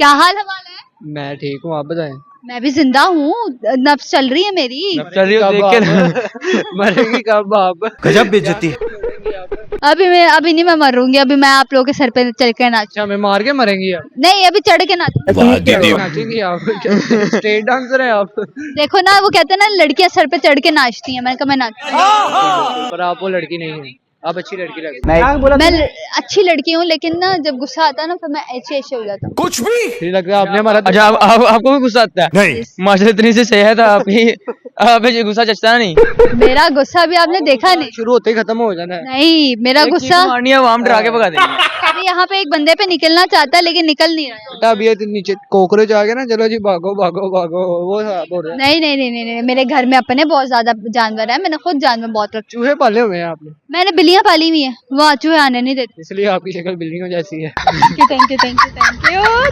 क्या हाल हवाल है? मैं ठीक हूँ, आप बताएं। मैं भी जिंदा हूँ, नब्ज चल रही है मेरी। चल रही हो देख के मरेगी कब आप? गजब बेइज्जती। अभी नहीं मैं मरूंगी, अभी मैं आप लोगों के सर पे चढ़ के नाच। अच्छा, मैं मार के मरेंगी आप? नहीं, अभी चढ़ के नाच। नाचेंगी आप? स्टेट डांसर है आप? देखो ना, वो कहते हैं ना लड़कियां सर पे चढ़ के नाचती हैं, मैंने कहा मैं नाच। पर आप वो लड़की नहीं है, आप अच्छी लड़की लगती मैं अच्छी लड़की हूँ, लेकिन ना जब गुस्सा आता है ना फिर मैं ऐसे ऐसे हो जाता हूँ। कुछ भी है। लगता है आपने हमारा। अच्छा, आपको भी गुस्सा आता है? नहीं। माशाल्लाह इतनी से सेहत है आपकी, आप ये गुस्सा चचता नहीं। मेरा गुस्सा भी आपने देखा नहीं। शुरू होते ही खत्म हो जाना है। नहीं, मेरा एक गुस्सा चीख मारनी है, वहाँ हम डरा के भगा देंगे। अभी यहाँ पे एक बंदे पे निकलना चाहता है लेकिन निकल नहीं रहा है। बेटा अभी ये नीचे कॉकरोच आ गया ना, चलो जी भागो भागो भागो, वो बोल रहे हैं। नहीं नहीं नहीं नहीं नहीं, मेरे घर में अपने बहुत ज्यादा जानवर है, मैंने खुद जानवर बहुत रखे। चूहे पाले हुए हैं आपने? मैंने बिल्लियां पाली हुई है, वो चूहे आने नहीं देते। इसलिए आपकी शक्ल बिल्लियों जैसी है। Thank you thank you thank you thank you.